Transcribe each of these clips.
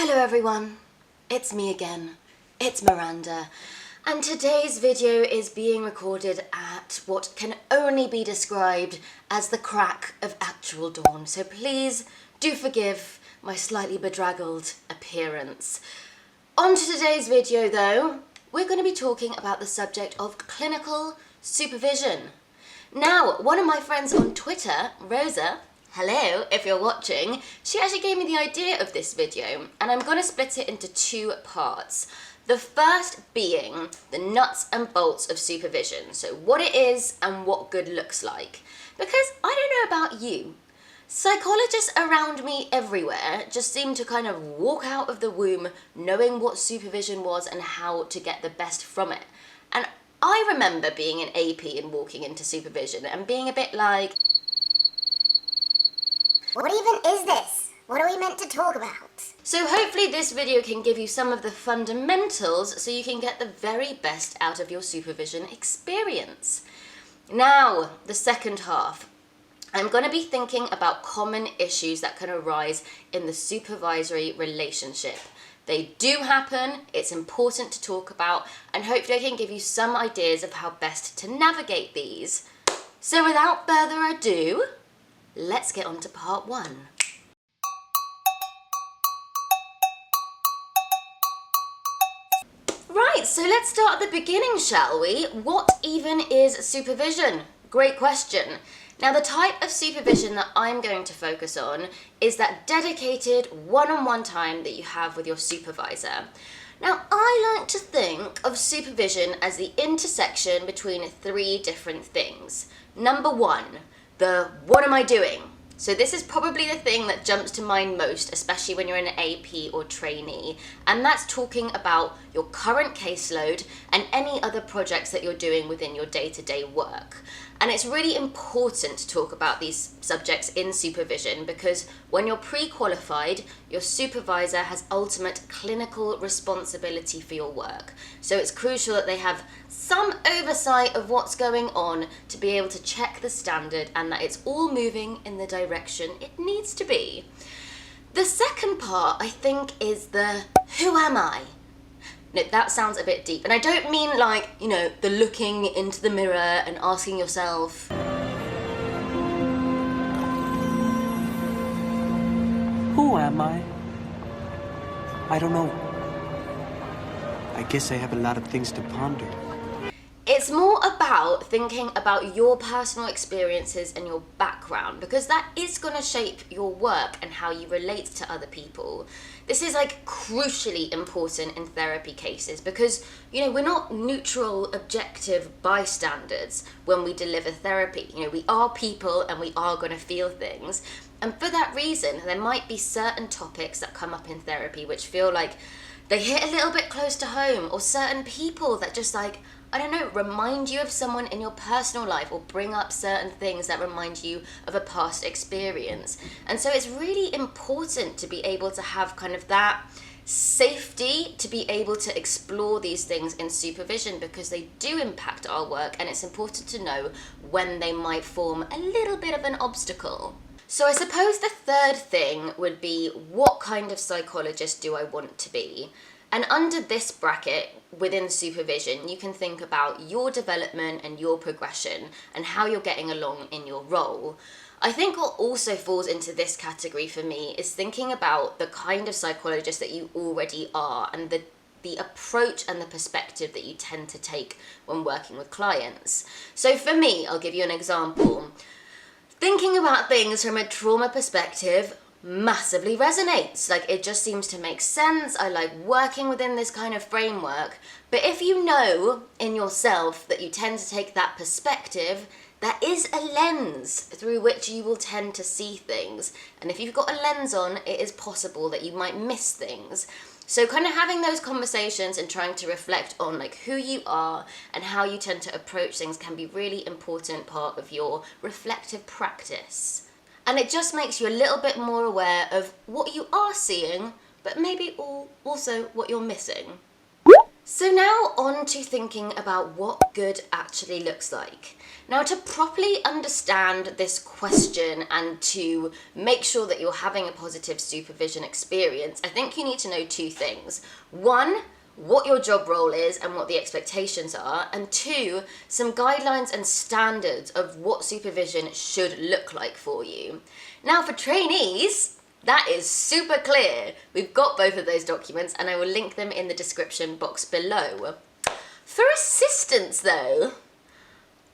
Hello everyone, it's me again, it's Miranda, and today's video is being recorded at what can only be described as the crack of actual dawn, so please do forgive my slightly bedraggled appearance. On to today's video though, we're going to be talking about the subject of clinical supervision. Now, one of my friends on Twitter, Rosa, hello, if you're watching, she actually gave me the idea of this video, and I'm going to split it into two parts. The first being the nuts and bolts of supervision, so what it is and what good looks like. Because I don't know about you, psychologists around me everywhere just seem to kind of walk out of the womb knowing what supervision was and how to get the best from it. And I remember being an AP and walking into supervision and being a bit like, what even is this? What are we meant to talk about? so hopefully this video can give you some of the fundamentals so you can get the very best out of your supervision experience. Now, the second half. I'm going to be thinking about common issues that can arise in the supervisory relationship. They do happen, it's important to talk about, and hopefully I can give you some ideas of how best to navigate these. So without further ado, let's get on to part one. Right, so let's start at the beginning, shall we? What even is supervision? Great question. Now, the type of supervision that I'm going to focus on is that dedicated one-on-one time that you have with your supervisor. Now, I like to think of supervision as the intersection between three different things. Number one, the what am I doing? So this is probably the thing that jumps to mind most, especially when you're an AP or trainee, and that's talking about your current caseload and any other projects that you're doing within your day-to-day work. And it's really important to talk about these subjects in supervision because when you're pre-qualified, your supervisor has ultimate clinical responsibility for your work. So it's crucial that they have some oversight of what's going on to be able to check the standard and that it's all moving in the direction it needs to be. The second part, I think, is the who am I? No, that sounds a bit deep. And I don't mean like, you know, the looking into the mirror and asking yourself, who am I? I don't know. I guess I have a lot of things to ponder. it's more about thinking about your personal experiences and your background because that is going to shape your work and how you relate to other people. This is like crucially important in therapy cases because, you know, we're not neutral, objective bystanders when we deliver therapy. You know, we are people and we are going to feel things. And for that reason, there might be certain topics that come up in therapy which feel like they hit a little bit close to home, or certain people that just like, I don't know, remind you of someone in your personal life or bring up certain things that remind you of a past experience. And so it's really important to be able to have kind of that safety to be able to explore these things in supervision because they do impact our work and it's important to know when they might form a little bit of an obstacle. So I suppose the third thing would be, what kind of psychologist do I want to be? And under this bracket, within supervision, you can think about your development and your progression and how you're getting along in your role. I think what also falls into this category for me is thinking about the kind of psychologist that you already are and the approach and the perspective that you tend to take when working with clients. So for me, I'll give you an example. Thinking about things from a trauma perspective massively resonates. Like, it just seems to make sense. I like working within this kind of framework. But if you know in yourself that you tend to take that perspective, there is a lens through which you will tend to see things. And if you've got a lens on, it is possible that you might miss things. So kind of having those conversations and trying to reflect on like who you are and how you tend to approach things can be really important part of your reflective practice. And it just makes you a little bit more aware of what you are seeing, but maybe also what you're missing. So now on to thinking about what good actually looks like. Now, to properly understand this question and to make sure that you're having a positive supervision experience, I think you need to know two things. One, what your job role is and what the expectations are, and two, some guidelines and standards of what supervision should look like for you. Now, for trainees, that is super clear. We've got both of those documents and I will link them in the description box below. For assistants though,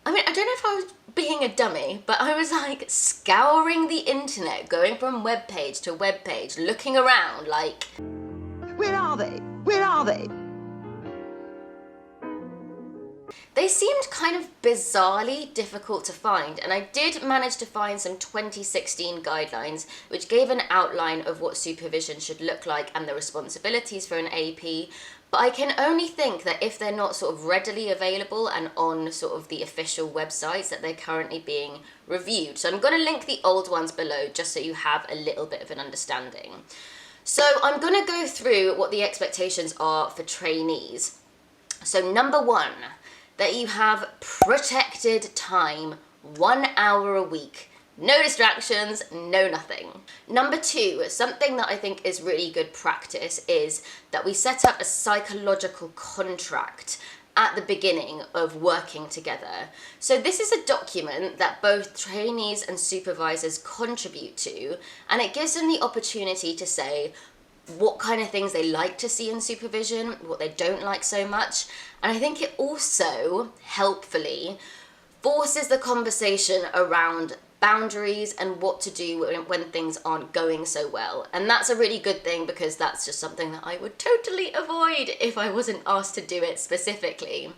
I don't know if I was being a dummy, but I was like scouring the internet, going from webpage to webpage, looking around like, where are they? Where are they? They seemed kind of bizarrely difficult to find, and I did manage to find some 2016 guidelines which gave an outline of what supervision should look like and the responsibilities for an AP, but I can only think that if they're not sort of readily available and on sort of the official websites, that they're currently being reviewed. So I'm going to link the old ones below just so you have a little bit of an understanding. So I'm going to go through what the expectations are for trainees. So number one, that you have protected time, 1 hour a week. No distractions, no nothing. Number two, something that I think is really good practice is that we set up a psychological contract at the beginning of working together. So this is a document that both trainees and supervisors contribute to, and it gives them the opportunity to say what kind of things they like to see in supervision, what they don't like so much. And I think it also, helpfully, forces the conversation around boundaries and what to do when things aren't going so well. And that's a really good thing because that's just something that I would totally avoid if I wasn't asked to do it specifically.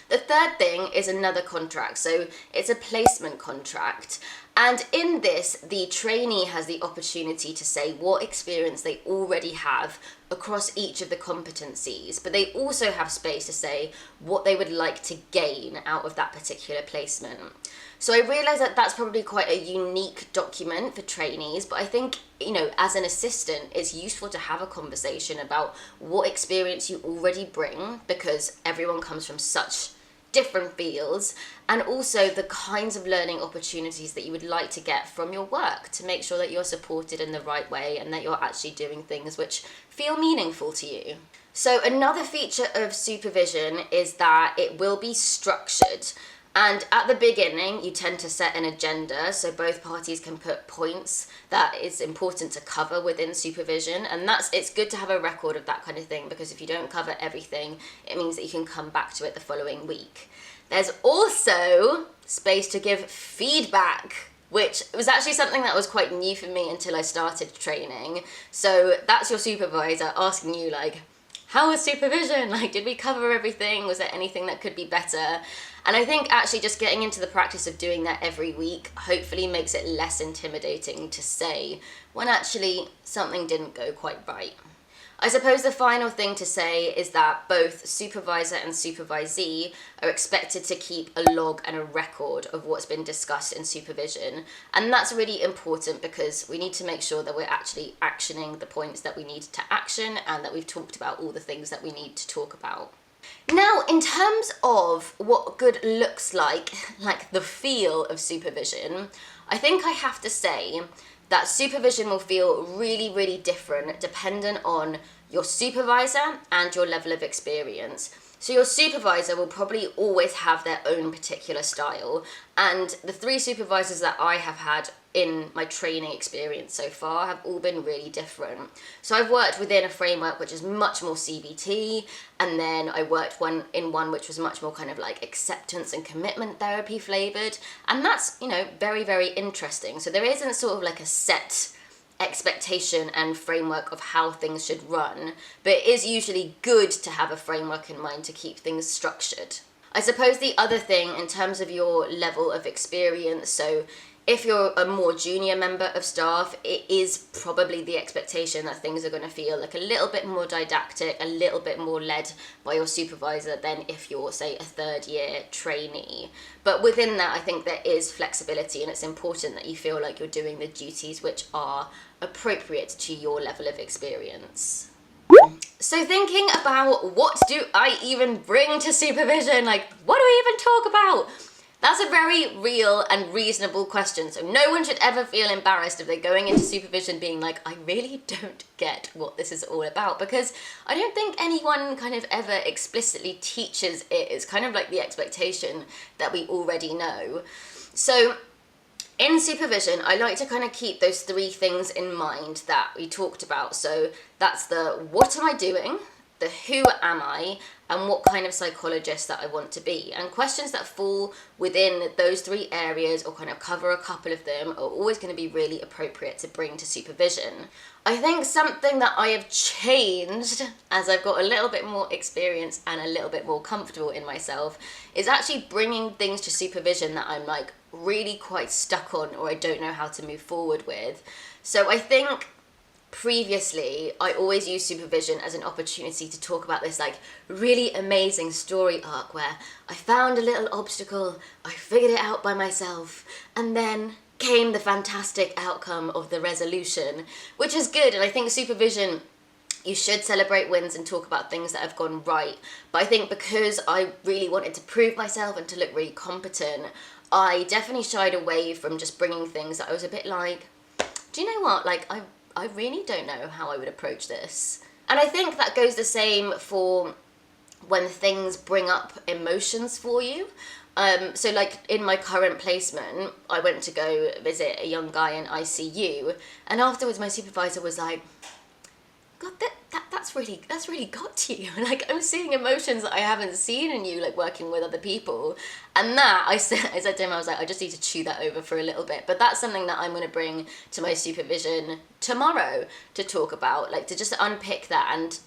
The third thing is another contract, so it's a placement contract. And in this, the trainee has the opportunity to say what experience they already have across each of the competencies, but they also have space to say what they would like to gain out of that particular placement. So I realise that that's probably quite a unique document for trainees, but I think, as an assistant, it's useful to have a conversation about what experience you already bring, because everyone comes from such different fields, and also the kinds of learning opportunities that you would like to get from your work to make sure that you're supported in the right way and that you're actually doing things which feel meaningful to you. So another feature of supervision is that it will be structured. And at the beginning, you tend to set an agenda so both parties can put points that is important to cover within supervision. And it's good to have a record of that kind of thing, because if you don't cover everything, it means that you can come back to it the following week. There's also space to give feedback, which was actually something that was quite new for me until I started training. So that's your supervisor asking you how was supervision? Did we cover everything? Was there anything that could be better? And I think actually just getting into the practice of doing that every week hopefully makes it less intimidating to say when actually something didn't go quite right. I suppose the final thing to say is that both supervisor and supervisee are expected to keep a log and a record of what's been discussed in supervision. And that's really important because we need to make sure that we're actually actioning the points that we need to action and that we've talked about all the things that we need to talk about. Now, in terms of what good looks like the feel of supervision, I think I have to say that supervision will feel really, really different dependent on your supervisor and your level of experience. So your supervisor will probably always have their own particular style, and the 3 supervisors that I have had in my training experience so far have all been really different. So I've worked within a framework which is much more CBT, and then I worked in one which was much more kind of acceptance and commitment therapy flavored, and that's, very, very interesting. So there isn't sort of a set expectation and framework of how things should run, but it is usually good to have a framework in mind to keep things structured. I suppose the other thing in terms of your level of experience, so if you're a more junior member of staff, it is probably the expectation that things are going to feel a little bit more didactic, a little bit more led by your supervisor than if you're, say, a 3rd year trainee. But within that, I think there is flexibility, and it's important that you feel like you're doing the duties which are appropriate to your level of experience. So thinking about what do I even bring to supervision, like what do we even talk about? That's a very real and reasonable question. So no one should ever feel embarrassed if they're going into supervision being like, I really don't get what this is all about, because I don't think anyone kind of ever explicitly teaches it. It's kind of like the expectation that we already know. So in supervision, I like to kind of keep those three things in mind that we talked about. So that's the what am I doing, the who am I, and what kind of psychologist that I want to be. And questions that fall within those three areas or kind of cover a couple of them are always going to be really appropriate to bring to supervision. I think something that I have changed as I've got a little bit more experience and a little bit more comfortable in myself is actually bringing things to supervision that I'm like really quite stuck on or I don't know how to move forward with. So I think previously I always used supervision as an opportunity to talk about this like really amazing story arc where I found a little obstacle, I figured it out by myself, and then came the fantastic outcome of the resolution, which is good. And I think supervision, you should celebrate wins and talk about things that have gone right. But I think because I really wanted to prove myself and to look really competent, I definitely shied away from just bringing things that I was a bit like, do you know what, like I really don't know how I would approach this. And I think that goes the same for when things bring up emotions for you. So like in my current placement, I went to go visit a young guy in ICU, and afterwards my supervisor was like, God, that's really got to you. Like, I'm seeing emotions that I haven't seen in you, like working with other people. And that, I said to him, I was like, I just need to chew that over for a little bit. But that's something that I'm going to bring to my supervision tomorrow to talk about, like to just unpick that. And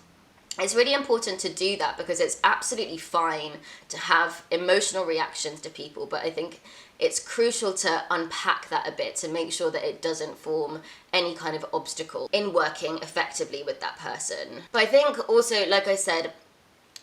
it's really important to do that because it's absolutely fine to have emotional reactions to people. But I think it's crucial to unpack that a bit to make sure that it doesn't form any kind of obstacle in working effectively with that person. But I think also, like I said,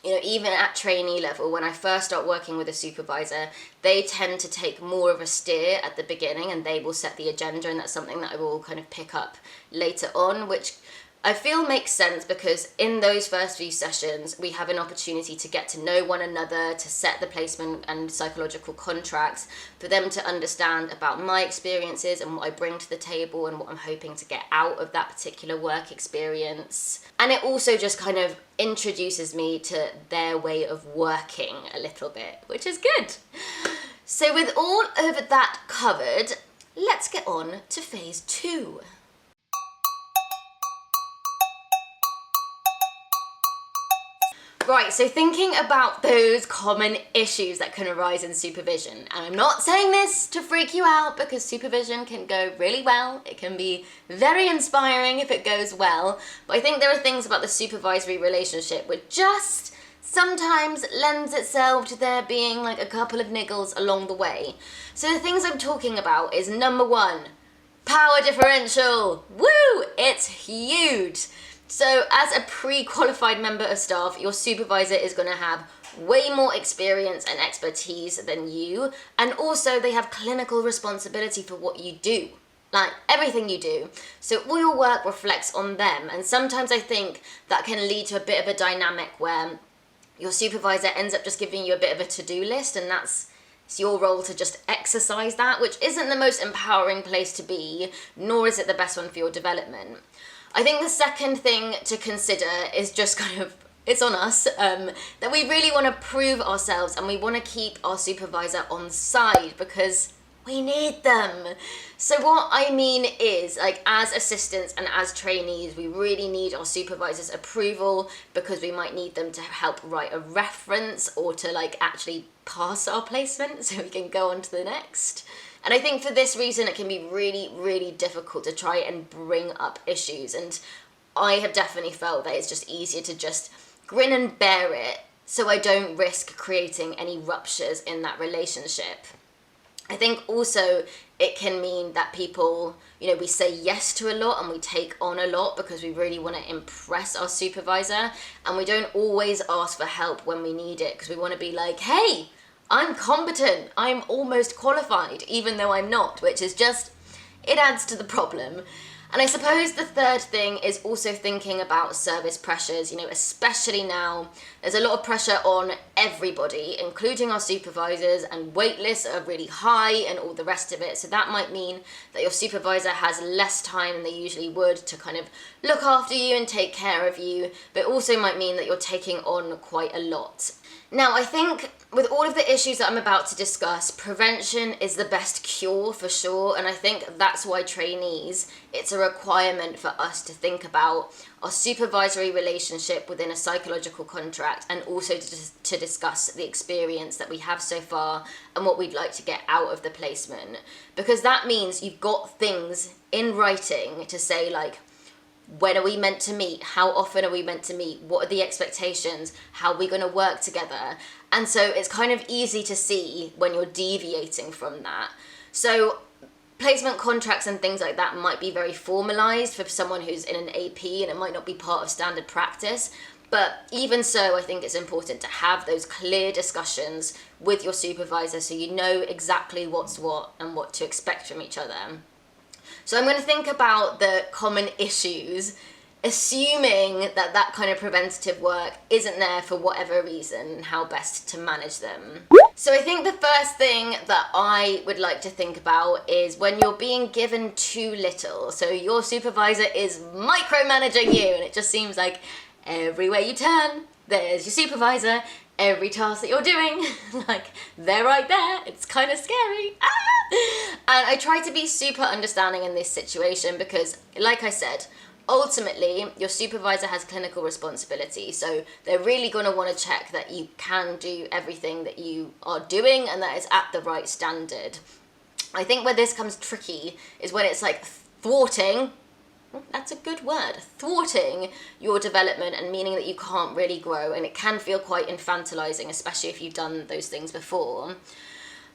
you know, even at trainee level, when I first start working with a supervisor, they tend to take more of a steer at the beginning and they will set the agenda, and that's something that I will kind of pick up later on, which I feel makes sense because in those first few sessions, we have an opportunity to get to know one another, to set the placement and psychological contracts, for them to understand about my experiences and what I bring to the table and what I'm hoping to get out of that particular work experience. And it also just kind of introduces me to their way of working a little bit, which is good. So with all of that covered, let's get on to phase 2. Right, so thinking about those common issues that can arise in supervision, and I'm not saying this to freak you out because supervision can go really well, it can be very inspiring if it goes well, but I think there are things about the supervisory relationship which just sometimes lends itself to there being like a couple of niggles along the way. So the things I'm talking about is number 1, power differential. Woo! It's huge. So as a pre-qualified member of staff, your supervisor is going to have way more experience and expertise than you, and also they have clinical responsibility for what you do, like everything you do. So all your work reflects on them, and sometimes I think that can lead to a bit of a dynamic where your supervisor ends up just giving you a bit of a to-do list, and it's your role to just exercise that, which isn't the most empowering place to be, nor is it the best one for your development. I think the second thing to consider is just kind of, it's on us, that we really want to prove ourselves and we want to keep our supervisor on side because we need them. So what I mean is, like, as assistants and as trainees, we really need our supervisor's approval because we might need them to help write a reference or to like actually pass our placement so we can go on to the next. And I think for this reason, it can be really, really difficult to try and bring up issues. And I have definitely felt that it's just easier to just grin and bear it so I don't risk creating any ruptures in that relationship. I think also it can mean that people, you know, we say yes to a lot and we take on a lot because we really want to impress our supervisor, and we don't always ask for help when we need it because we want to be like, hey, I'm competent, I'm almost qualified, even though I'm not, which is just, it adds to the problem. And I suppose the third thing is also thinking about service pressures, especially now. There's a lot of pressure on everybody, including our supervisors, and wait lists are really high and all the rest of it. So that might mean that your supervisor has less time than they usually would to kind of look after you and take care of you, but also might mean that you're taking on quite a lot. Now, I think with all of the issues that I'm about to discuss, prevention is the best cure for sure, and I think that's why trainees, it's a requirement for us to think about our supervisory relationship within a psychological contract, and also to discuss the experience that we have so far and what we'd like to get out of the placement. Because that means you've got things in writing to say, like, when are we meant to meet? How often are we meant to meet? What are the expectations? How are we going to work together? And so it's kind of easy to see when you're deviating from that. So placement contracts and things like that might be very formalized for someone who's in an AP, and it might not be part of standard practice. But even so, I think it's important to have those clear discussions with your supervisor so you know exactly what's what and what to expect from each other. So I'm going to think about the common issues, assuming that that kind of preventative work isn't there for whatever reason, and how best to manage them. So I think the first thing that I would like to think about is when you're being given too little. So your supervisor is micromanaging you, and it just seems like everywhere you turn, there's your supervisor. Every task that you're doing, like, they're right there. It's kind of scary. And I try to be super understanding in this situation because, like I said, ultimately, your supervisor has clinical responsibility. So they're really going to want to check that you can do everything that you are doing and that it's at the right standard. I think where this comes tricky is when it's like thwarting. That's a good word. Thwarting your development and meaning that you can't really grow, and it can feel quite infantilizing, especially if you've done those things before.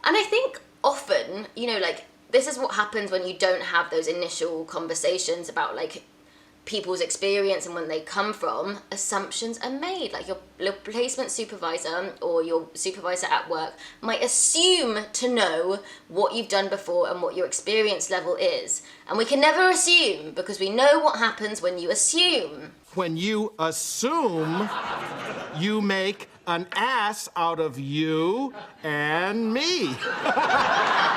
And I think often, this is what happens when you don't have those initial conversations about people's experience and when they come from. Assumptions are made. Like your placement supervisor or your supervisor at work might assume to know what you've done before and what your experience level is. And we can never assume because we know what happens when you assume. When you assume, you make an ass out of you and me.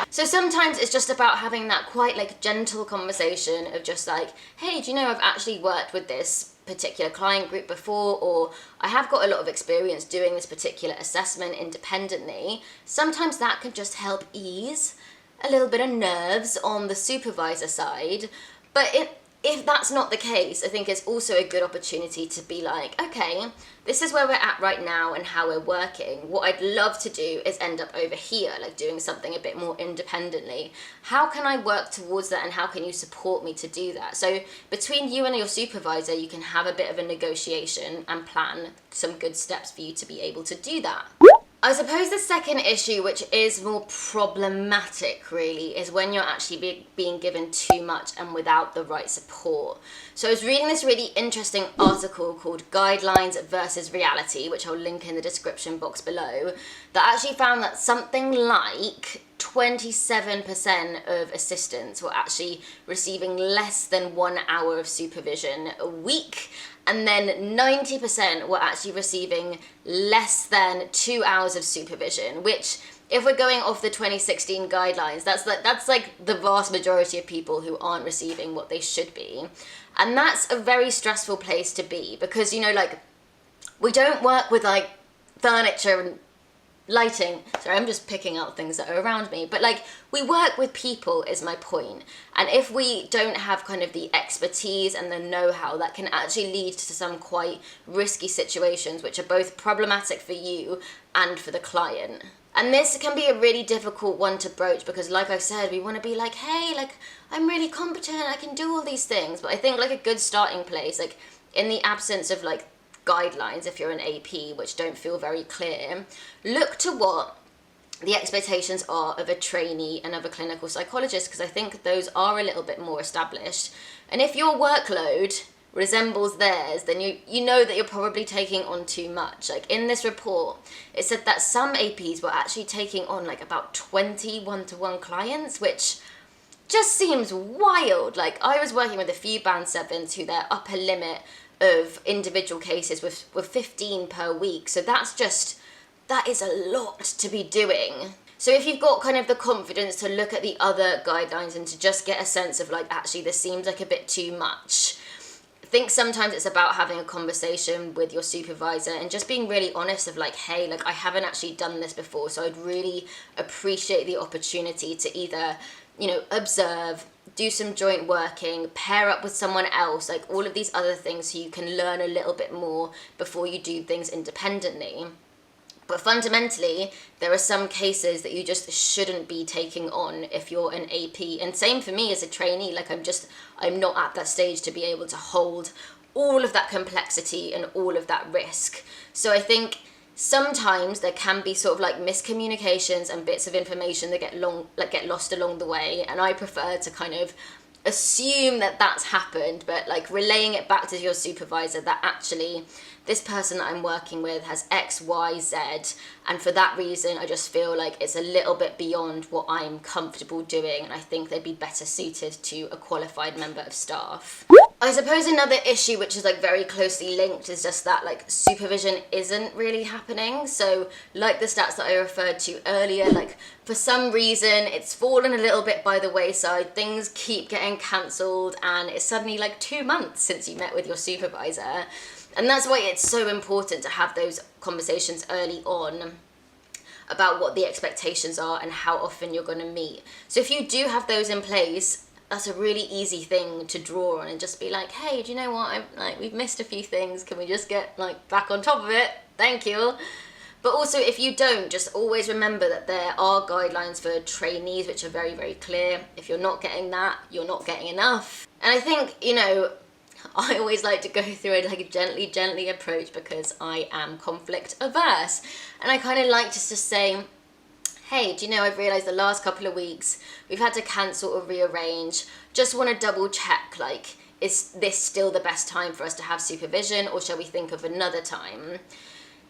So sometimes it's just about having that quite gentle conversation of just hey, do you know I've actually worked with this particular client group before, or I have got a lot of experience doing this particular assessment independently. Sometimes that can just help ease a little bit of nerves on the supervisor side. But if that's not the case, I think it's also a good opportunity to be okay, this is where we're at right now and how we're working. What I'd love to do is end up over here, doing something a bit more independently. How can I work towards that, and how can you support me to do that? So between you and your supervisor, you can have a bit of a negotiation and plan some good steps for you to be able to do that. I suppose the second issue, which is more problematic really, is when you're actually being given too much and without the right support. So I was reading this really interesting article called Guidelines versus Reality, which I'll link in the description box below, that actually found that something like 27% of assistants were actually receiving less than 1 hour of supervision a week, and then 90% were actually receiving less than 2 hours of supervision, which, if we're going off the 2016 guidelines, that's the vast majority of people who aren't receiving what they should be. And that's a very stressful place to be because, we don't work with furniture and lighting. Sorry, I'm just picking out things that are around me. But we work with people is my point. And if we don't have kind of the expertise and the know-how, that can actually lead to some quite risky situations, which are both problematic for you and for the client. And this can be a really difficult one to broach because, like I said, we want to be hey, I'm really competent, I can do all these things. But I think a good starting place, in the absence of guidelines, if you're an AP, which don't feel very clear, look to what the expectations are of a trainee and of a clinical psychologist, because I think those are a little bit more established. And if your workload resembles theirs, then you know that you're probably taking on too much. In this report, it said that some APs were actually taking on about 20 one-to-one clients, which just seems wild. Like, I was working with a few band 7s who their upper limit of individual cases were 15 per week. So that is a lot to be doing. So if you've got kind of the confidence to look at the other guidelines and to just get a sense of like, actually, this seems like a bit too much, I think sometimes it's about having a conversation with your supervisor and just being really honest of like, hey, like, I haven't actually done this before, so I'd really appreciate the opportunity to either, you know, observe, do some joint working, pair up with someone else, like all of these other things so you can learn a little bit more before you do things independently. But fundamentally, there are some cases that you just shouldn't be taking on if you're an AP. And same for me as a trainee, like I'm not at that stage to be able to hold all of that complexity and all of that risk. So I think sometimes there can be sort of like miscommunications and bits of information that get lost along the way. And I prefer to kind of assume that that's happened, but like relaying it back to your supervisor that actually this person that I'm working with has X, Y, Z, and for that reason I just feel like it's a little bit beyond what I'm comfortable doing, and I think they'd be better suited to a qualified member of staff. I suppose another issue which is like very closely linked is just that like supervision isn't really happening. So like the stats that I referred to earlier, like for some reason it's fallen a little bit by the wayside, things keep getting cancelled, and it's suddenly like 2 months since you met with your supervisor. And that's why it's so important to have those conversations early on about what the expectations are and how often you're going to meet. So if you do have those in place, that's a really easy thing to draw on and just be like, hey, do you know what? We've missed a few things. Can we just get like back on top of it? Thank you. But also, if you don't, just always remember that there are guidelines for trainees which are very, very clear. If you're not getting that, you're not getting enough. And I think, you know, I always like to go through it like a gently approach because I am conflict averse. And I kind of like just to say, hey, do you know, I've realised the last couple of weeks we've had to cancel or rearrange. Just want to double check, like, is this still the best time for us to have supervision, or shall we think of another time?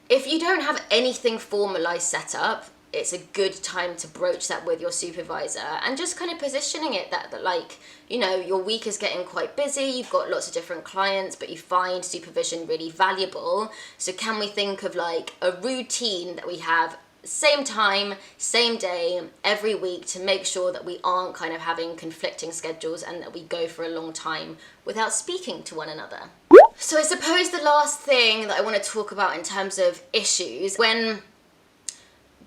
If you don't have anything formalised set up, it's a good time to broach that with your supervisor and just kind of positioning it that like, you know, your week is getting quite busy, you've got lots of different clients, but you find supervision really valuable. So can we think of like a routine that we have same time, same day, every week to make sure that we aren't kind of having conflicting schedules and that we go for a long time without speaking to one another. So I suppose the last thing that I want to talk about in terms of issues, when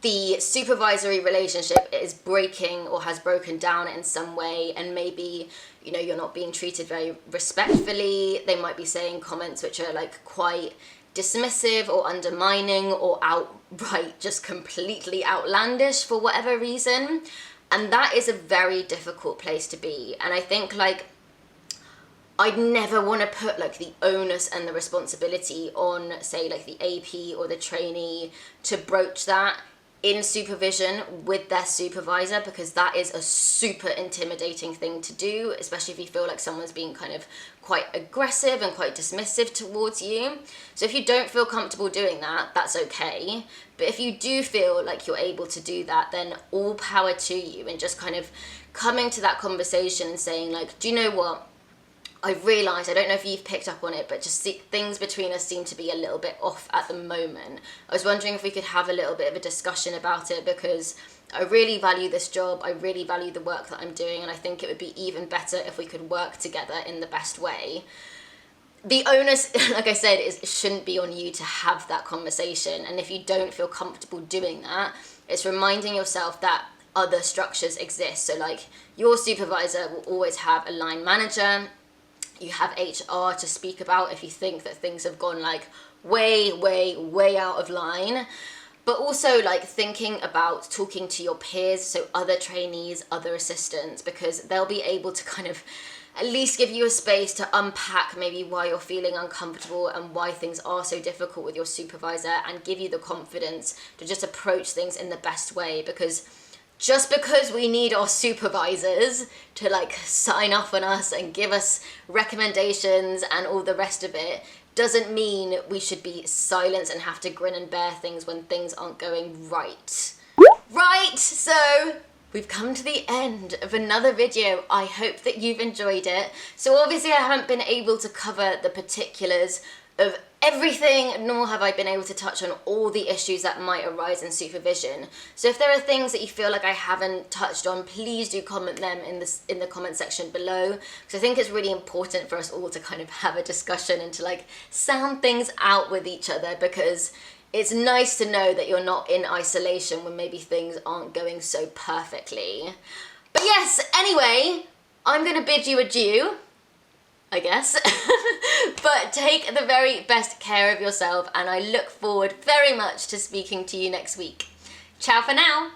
the supervisory relationship is breaking or has broken down in some way, and maybe, you know, you're not being treated very respectfully, they might be saying comments which are like quite dismissive or undermining or outright just completely outlandish for whatever reason, and that is a very difficult place to be. And I think like I'd never want to put like the onus and the responsibility on, say, like the AP or the trainee to broach that in supervision with their supervisor, because that is a super intimidating thing to do, especially if you feel like someone's being kind of quite aggressive and quite dismissive towards you. So if you don't feel comfortable doing that, that's okay. But if you do feel like you're able to do that, then all power to you, and just kind of coming to that conversation and saying like, do you know what? I've realised, I don't know if you've picked up on it, but just things between us seem to be a little bit off at the moment. I was wondering if we could have a little bit of a discussion about it, because I really value this job, I really value the work that I'm doing, and I think it would be even better if we could work together in the best way. The onus, like I said, it shouldn't be on you to have that conversation, and if you don't feel comfortable doing that, it's reminding yourself that other structures exist. So like, your supervisor will always have a line manager. You have HR to speak about if you think that things have gone like way out of line. But also like thinking about talking to your peers, so other trainees, other assistants, because they'll be able to kind of at least give you a space to unpack maybe why you're feeling uncomfortable and why things are so difficult with your supervisor, and give you the confidence to just approach things in the best way. Because just because we need our supervisors to like sign off on us and give us recommendations and all the rest of it doesn't mean we should be silenced and have to grin and bear things when things aren't going right. Right, so we've come to the end of another video. I hope that you've enjoyed it. So obviously I haven't been able to cover the particulars of everything, nor have I been able to touch on all the issues that might arise in supervision. So if there are things that you feel like I haven't touched on, please do comment them in the comment section below, because I think it's really important for us all to kind of have a discussion and to like sound things out with each other, because it's nice to know that you're not in isolation when maybe things aren't going so perfectly. But yes, anyway, I'm gonna bid you adieu, I guess. But take the very best care of yourself, and I look forward very much to speaking to you next week. Ciao for now.